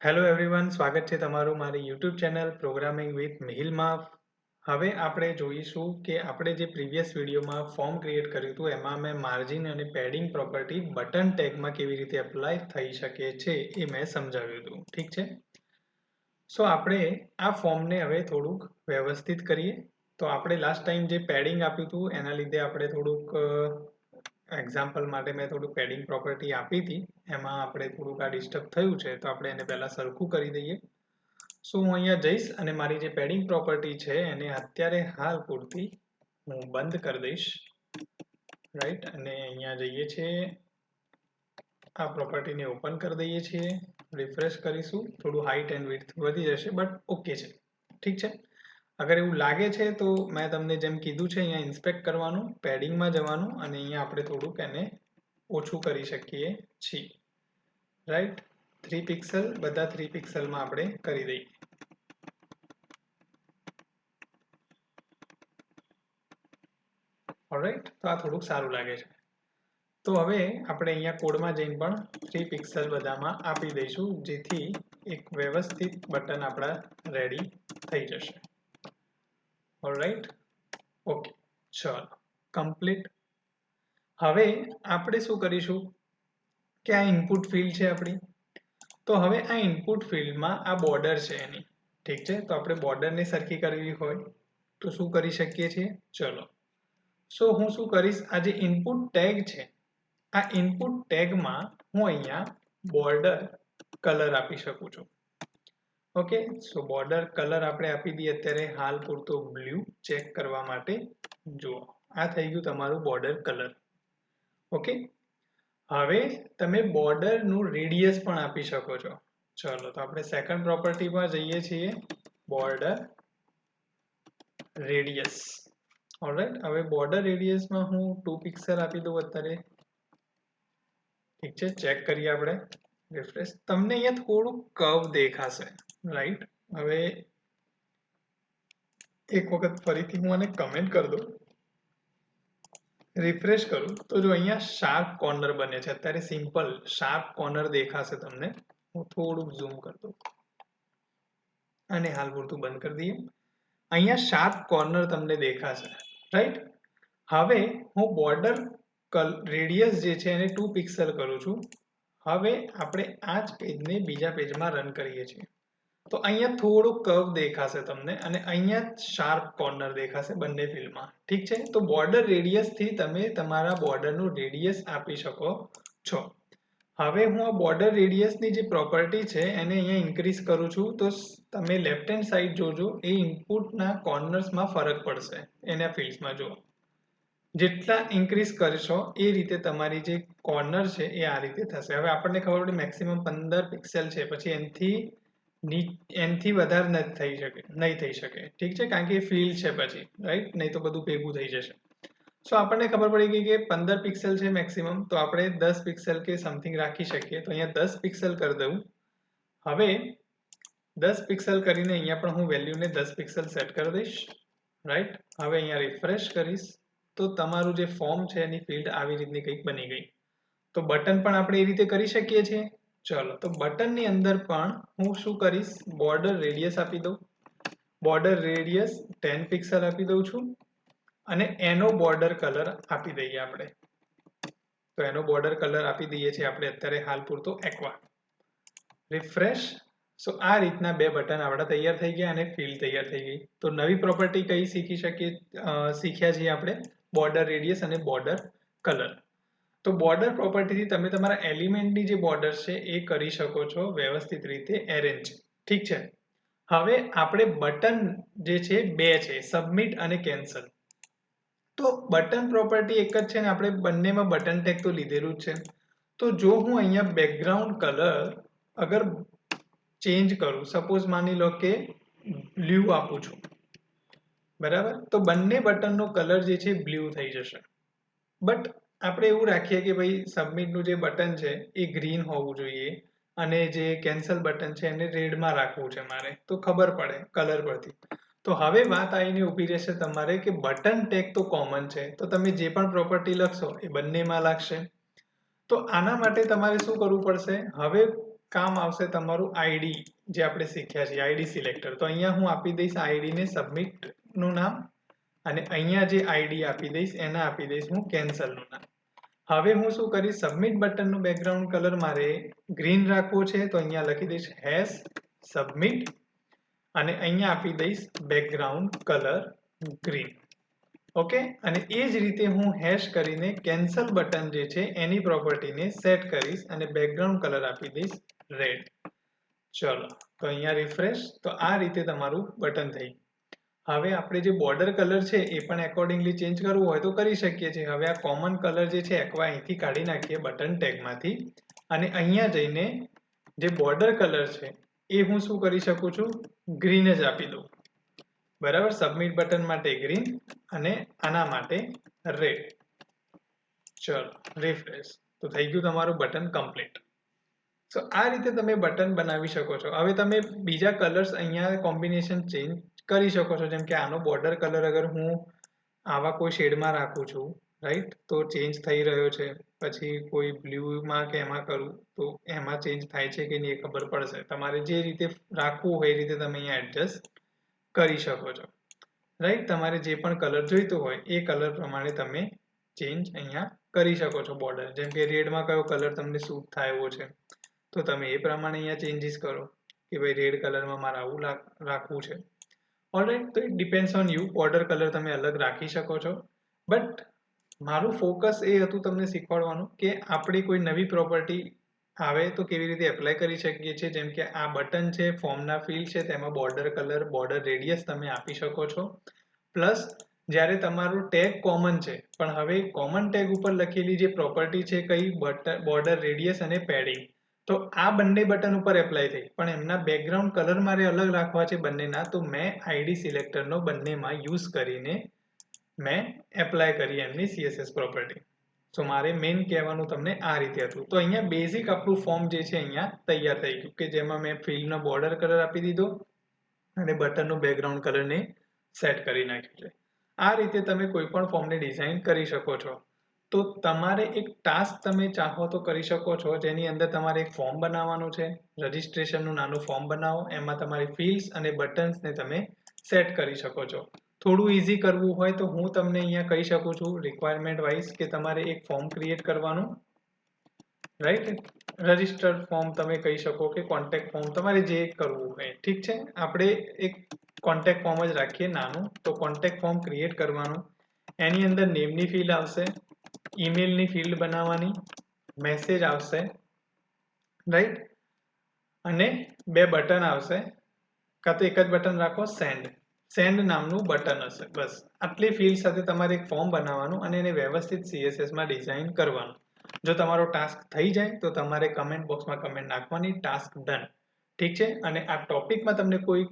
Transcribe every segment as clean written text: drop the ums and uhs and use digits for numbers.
Hello everyone, સ્વાગત છે તમારું મારી યુટ્યુબ ચેનલ પ્રોગ્રામિંગ વિથ મિહિલમાં. હવે આપણે જોઈશું કે આપણે જે પ્રીવિયસ વિડીયોમાં ફોર્મ ક્રિએટ કર્યું હતું એમાં મેં માર્જિન અને પેડિંગ પ્રોપર્ટી બટન ટેગમાં કેવી રીતે એપ્લાય થઈ શકે છે એ મેં સમજાવ્યું હતું. ઠીક છે, સો આપણે આ ફોર્મને હવે થોડુંક વ્યવસ્થિત કરીએ. તો આપણે લાસ્ટ ટાઈમ જે પેડિંગ આપ્યું હતું એના લીધે આપણે થોડુંક એક્ઝામ્પલ માટે મેં થોડુંક પેડિંગ પ્રોપર્ટી આપી હતી, એમાં આપણે થોડુંક આ ડિસ્ટર્બ થયું છે તો આપણે એને પહેલાં સરખું કરી દઈએ. સો હું અહીંયા જઈશ અને મારી જે પેડિંગ પ્રોપર્ટી છે એને અત્યારે હાલ પૂરતી હું બંધ કરી દઈશ. રાઈટ, અને અહીંયા જઈએ છીએ, આ પ્રોપર્ટીને ઓપન કરી દઈએ છીએ, રિફ્રેશ કરીશું, થોડું હાઇટ એન્ડ વિડ્થ વધી જશે બટ ઓકે છે. ઠીક છે, અગર એવું લાગે છે તો મેં તમને જેમ કીધું છે અહીંયા ઇન્સ્પેક્ટ કરવાનું, પેડિંગમાં જવાનું અને અહીંયા આપણે થોડુંક એને ઓછું કરી શકીએ છીએ. રાઈટ, 3 પિક્સલ, બધા 3 પિક્સલમાં આપણે કરી દઈએ. ઓલરાઈટ, તો આ થોડુંક સારું લાગે છે. તો હવે આપણે અહીંયા કોડમાં જઈને પણ 3 પિક્સલ બધામાં આપી દઈશું, જેથી એક વ્યવસ્થિત બટન આપણા રેડી થઈ જશે. ઓલરાઈટ, ઓકે, ચલો કમ્પ્લીટ. હવે આપણે શું કરીશું કે આ ઇનપુટ ફિલ્ડ છે આપણી, તો હવે આ ઇનપુટ ફિલ્ડમાં આ બોર્ડર છે એની. ઠીક છે, તો આપણે બોર્ડરને સરખી કરવી હોય તો શું કરી શકીએ છીએ? ચલો, સો હું શું કરીશ, આ જે ઇનપુટ ટેગ છે આ ઇનપુટ ટેગમાં હું અહીંયા બોર્ડર કલર આપી શકું છું. ઓકે, સો બોર્ડર કલર આપણે આપી દઈએ અત્યારે હાલ પૂરતો બ્લુ, ચેક કરવા માટે. જુઓ, આ થઈ ગયું તમારું બોર્ડર કલર. ઓકે, હવે તમે બોર્ડરનું રેડિયસ પણ આપી શકો છો. ચલો, તો આપણે સેકન્ડ પ્રોપર્ટીમાં જઈએ છીએ, બોર્ડર રેડિયસ. ઓલરાઈટ, હવે બોર્ડર રેડિયસમાં હું 2 પિક્સલ આપી દઉં અત્યારે. ઠીક છે, ચેક કરીએ આપણે, રિફ્રેશ. તમને અહીંયા થોડું કર્વ દેખાશે. રાઈટ, હવે એક વખત ફરીથી હું આને કમેન્ટ કરી દઉં, રિફ્રેશ કરું તો જો અહીંયા શાર્પ કોર્નર બને છે અત્યારે, સિમ્પલ શાર્પ કોર્નર દેખાશે તમને. હું થોડુંક ઝૂમ કરી દઉં અને હાલ પૂરતું બંધ કરી દઈએ. અહીંયા શાર્પ કોર્નર તમને દેખાશે. રાઈટ, હવે હું બોર્ડર રેડિયસ જે છે એને 2 પિક્સલ કરું છું. હવે આપણે આ જ પેજને બીજા પેજમાં રન કરીએ છીએ તો અહીંયા થોડું કર્વ દેખાશે તમને અને અહીંયા શાર્પ કોર્નર દેખાશે બંને ફિલ્ડમાં. ઠીક છે, તો બોર્ડર રેડિયસથી તમે તમારા બોર્ડરનું રેડિયસ આપી શકો છો. હવે હું આ બોર્ડર રેડિયસની જે પ્રોપર્ટી છે એને અહીંયા ઇન્ક્રીઝ કરું છું, તો તમે લેફ્ટ હેન્ડ સાઈડ જોજો, એ ઇનપુટના કોર્નર્સમાં ફરક પડશે એના ફિલ્ડ્સમાં. જુઓ, જેટલા ઇન્ક્રીઝ કરશો એ રીતે તમારી જે કોર્નર છે એ આ રીતે થશે. હવે આપણને ખબર પડી મેક્સિમમ 15 પિક્સેલ છે, પછી એનથી વધારે નહીં થઈ શકે. ઠીક છે, કારણ કે એ ફિલ્ડ છે પછી, રાઈટ, નહીં તો બધું ભેગું થઈ જશે. સો આપણને ખબર પડી ગઈ કે 15 પિક્સેલ છે મેક્સિમમ, તો આપણે 10 પિક્સેલ કે સમથિંગ રાખી શકીએ. તો અહીંયા 10 પિક્સલ કરી દઉં. હવે 10 પિક્સલ કરીને અહીંયા પણ હું વેલ્યુને 10 પિક્સલ સેટ કરી દઈશ. રાઈટ, હવે અહીંયા રિફ્રેશ કરીશ તો તમારું જે ફોર્મ છે એની ફિલ્ડ આવી રીતની કંઈક બની ગઈ. તો બટન પણ આપણે એ રીતે કરી શકીએ છીએ. ચલો, તો બટનની અંદર પણ હું શું કરીશ, બોર્ડર રેડિયસ આપી દઉં. બોર્ડર રેડિયસ 10 પિક્સલ આપી દઉં છું અને એનો બોર્ડર કલર આપી દઈએ આપણે. તો એનો બોર્ડર કલર આપી દઈએ છીએ આપણે અત્યારે હાલ પૂરતો એક્વા. રિફ્રેશ. સો આ રીતના બે બટન આપણા તૈયાર થઈ ગયા અને ફિલ્ડ તૈયાર થઈ ગઈ. તો નવી પ્રોપર્ટી કઈ શીખ્યા છીએ આપણે, બોર્ડર રેડિયસ અને બોર્ડર કલર. તો બોર્ડર પ્રોપર્ટીથી તમે તમારા એલિમેન્ટની જે બોર્ડર છે એ કરી શકો છો વ્યવસ્થિત રીતે એરેન્જ. ઠીક છે, હવે આપણે બટન જે છે બે છે, સબમિટ અને કેન્સલ. તો બટન પ્રોપર્ટી એક જ છે ને, આપણે બંનેમાં બટન ટેગ તો લીધેલું જ છે. તો જો હું અહીંયા બેકગ્રાઉન્ડ કલર અગર ચેન્જ કરું, સપોઝ માની લો કે બ્લુ આપું છું, બરાબર, તો બંને બટનનો કલર જે છે બ્લુ થઈ જશે. બટ આપણે એવું રાખીએ કે ભાઈ સબમિટનું જે બટન છે એ ગ્રીન હોવું જોઈએ અને જે કેન્સલ બટન છે એને રેડમાં રાખવું છે મારે, તો ખબર પડે કલર પરથી. તો હવે વાત આવીને ઊભી રહેશે તમારે કે બટન ટેગ તો કોમન છે, તો તમે જે પણ પ્રોપર્ટી લખશો એ બંનેમાં લાગશે. તો આના માટે તમારે શું કરવું પડશે, હવે કામ આવશે તમારું આઈડી, જે આપણે શીખ્યા છીએ આઈડી સિલેક્ટર. તો અહીંયા હું આપી દઈશ આઈડી ને સબમિટ નું નામ, અને અહીંયા જે આઈડી આપી દઈશ એને આપી દઈશ હું કેન્સલ નું નામ. હવે હું શું કરીશ, સબમિટ બટનનું બેકગ્રાઉન્ડ કલર મારે ગ્રીન રાખવો છે, તો અહીંયા લખી દઈશ હેશ સબમિટ, અને અહીંયા આપી દઈશ બેકગ્રાઉન્ડ કલર ગ્રીન. ઓકે, અને એ જ રીતે હું હેશ કરીને કેન્સલ બટન જે છે એની પ્રોપર્ટીને સેટ કરીશ અને બેકગ્રાઉન્ડ કલર આપી દઈશ રેડ. ચલો, તો અહીંયા રિફ્રેશ. તો આ રીતે તમારું બટન થઈ ગયું. હવે આપણે જે બોર્ડર કલર છે એ પણ એકોર્ડિંગલી ચેન્જ કરવું હોય તો કરી શકીએ છીએ. હવે આ કોમન કલર જે છે એકવા અહીંથી કાઢી નાખીએ બટન ટેગમાંથી, અને અહીંયા જઈને જે બોર્ડર કલર છે એ હું શું કરી શકું છું, ગ્રીન જ આપી દઉં. બરાબર, સબમિટ બટન માટે ગ્રીન અને આના માટે રેડ. ચલો રિફ્રેશ. તો થઈ ગયું તમારું બટન કમ્પ્લીટ. તો આ રીતે તમે બટન બનાવી શકો છો. હવે તમે બીજા કલર્સ અહીંયા કોમ્બિનેશન ચેન્જ કરી શકો છો. જેમ કે આનો બોર્ડર કલર અગર હું આવા કોઈ શેડમાં રાખું છું, રાઈટ, તો ચેન્જ થઈ રહ્યો છે. પછી કોઈ બ્લુમાં કે એમાં કરું તો એમાં ચેન્જ થાય છે કે નહીં એ ખબર પડશે. તમારે જે રીતે રાખવું હોય એ રીતે તમે અહીંયા એડજસ્ટ કરી શકો છો. રાઈટ, તમારે જે પણ કલર જોઈતો હોય એ કલર પ્રમાણે તમે ચેન્જ અહીંયા કરી શકો છો બોર્ડર. જેમ કે રેડમાં કયો કલર તમને સૂટ થાય એવો છે તો તમે એ પ્રમાણે અહીંયા ચેન્જીસ કરો કે ભાઈ રેડ કલરમાં મારે આવું રાખવું છે. ઓલરાઈટ, તો it depends on you. Border colour તમે અલગ રાખી શકો છો. બટ મારું ફોકસ એ હતું તમને શીખવાડવાનું કે આપણે કોઈ નવી પ્રોપર્ટી આવે તો કેવી રીતે એપ્લાય કરી શકીએ છીએ. જેમ કે આ બટન છે, ફોર્મના ફિલ્ડ છે, તેમાં બોર્ડર કલર, બોર્ડર રેડિયસ તમે આપી શકો છો. પ્લસ જ્યારે તમારું ટેગ કોમન છે, પણ હવે કોમન ટેગ ઉપર લખેલી જે પ્રોપર્ટી છે કઈ, બોર્ડર રેડિયસ અને પેડિંગ, તો આ બંને બટન ઉપર એપ્લાય થઈ, પણ એમના બેકગ્રાઉન્ડ કલર મારે અલગ રાખવા છે બંનેના. તો મેં આઈડી સિલેક્ટરનો બંનેમાં યુઝ કરીને મેં એપ્લાય કરી એમની CSS પ્રોપર્ટી. સો મારે મેઇન કહેવાનું તમને આ રીતે હતું. તો અહીંયા બેઝિક આપણું ફોર્મ જે છે અહીંયા તૈયાર થઈ ગયું, કે જેમાં મેં ફિલ્ડનો બોર્ડર કલર આપી દીધો અને બટનનું બેકગ્રાઉન્ડ કલરને સેટ કરી નાખ્યું છે. આ રીતે તમે કોઈ પણ ફોર્મને ડિઝાઇન કરી શકો છો. તો તમારે એક ટાસ્ક તમે ચાહો તો કરી શકો છો, જેની અંદર તમારે એક ફોર્મ બનાવવાનું છે. રજિસ્ટ્રેશનનું નાનું ફોર્મ બનાવો, એમાં તમારી ફિલ્ડ્સ અને બટન્સને તમે સેટ કરી શકો છો. થોડું ઇઝી કરવું હોય તો હું તમને અહીંયા કહી શકું છું રિક્વાયરમેન્ટ વાઇઝ કે તમારે એક ફોર્મ ક્રિએટ કરવાનું, રાઈટ, રજિસ્ટર્ડ ફોર્મ તમે કહી શકો કે કોન્ટેક્ટ ફોર્મ, તમારે જે કરવું હોય. ઠીક છે, આપણે એક કોન્ટેક્ટ ફોર્મ જ રાખીએ નાનું. તો કોન્ટેક્ટ ફોર્મ ક્રિએટ કરવાનું, એની અંદર નેમની ફિલ્ડ આવશે, ઈમેલની ફિલ્ડ બનાવવાની, મેસેજ આવશે, રાઈટ, અને બે બટન આવશે. કાં તો એક જ બટન રાખો, સેન્ડ નામનું બટન હશે. બસ આટલી ફિલ્ડ સાથે તમારે એક ફોર્મ બનાવવાનું અને એને વ્યવસ્થિત CSSમાં ડિઝાઇન કરવાનું. જો તમારો ટાસ્ક થઈ જાય તો તમારે કમેન્ટ બોક્સમાં કમેન્ટ નાખવાની, ટાસ્ક ડન. ઠીક છે, અને આ ટોપિકમાં તમને કોઈ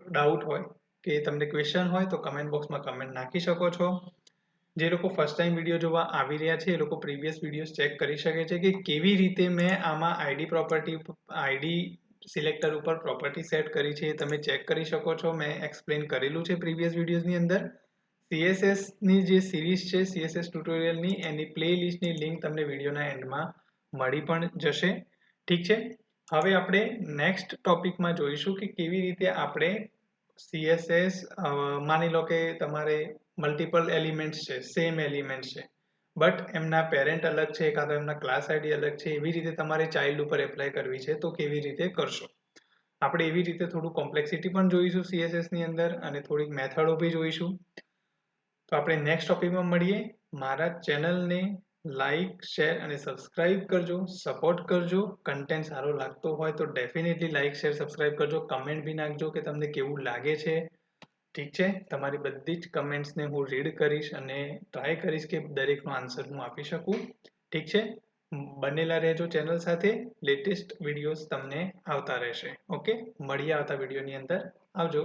ડાઉટ હોય કે તમને ક્વેશ્ચન હોય તો કમેન્ટ બોક્સમાં કમેન્ટ નાખી શકો છો. જે લોકો ફર્સ્ટ ટાઈમ વિડીયો જોવા આવી રહ્યા છે એ લોકો પ્રીવિયસ વિડીયોઝ ચેક કરી શકે છે કે કેવી રીતે મેં આમાં આઈડી સિલેક્ટર ઉપર પ્રોપર્ટી સેટ કરી છે. તમે ચેક કરી શકો છો, મેં એક્સપ્લેન કરેલું છે પ્રીવિયસ વિડીયોઝની અંદર. CSSની જે સિરીઝ છે CSS ટ્યુટોરિયલની, એની પ્લે લિસ્ટની લિંક તમને વિડીયોના એન્ડમાં મળી પણ જશે. ઠીક છે, હવે આપણે નેક્સ્ટ ટોપિકમાં જોઈશું કે કેવી રીતે આપણે CSS, માની લો કે તમારે મલ્ટિપલ એલિમેન્ટ્સ છે, સેમ એલિમેન્ટ્સ છે, બટ એમના પેરેન્ટ અલગ છે, કાં તો એમના ક્લાસ આઈડી અલગ છે, એવી રીતે તમારે ચાઇલ્ડ ઉપર એપ્લાય કરવી છે તો કેવી રીતે કરશો. આપણે એવી રીતે થોડું કોમ્પ્લેક્સિટી પણ જોઈશું CSSની અંદર, અને થોડીક મેથડો બી જોઈશું. તો આપણે નેક્સ્ટ ટોપિકમાં મળીએ. મારા ચેનલને લાઈક, શેર અને સબસ્ક્રાઇબ કરજો, સપોર્ટ કરજો. કન્ટેન્ટ સારો લાગતો હોય તો ડેફિનેટલી લાઈક, શેર, સબસ્ક્રાઇબ કરજો. કમેન્ટ બી નાખજો કે તમને કેવું લાગે છે. ઠીક છે, તમારી બધી જ કમેન્ટ્સને હું રીડ કરીશ અને ટ્રાય કરીશ કે દરેકનો આન્સર હું આપી શકું. ઠીક છે, બનેલા રહેજો ચેનલ સાથે, લેટેસ્ટ વિડીયોઝ તમને આવતા રહેશે. ઓકે, મળીએ આવતા વિડીયોની અંદર. આવજો.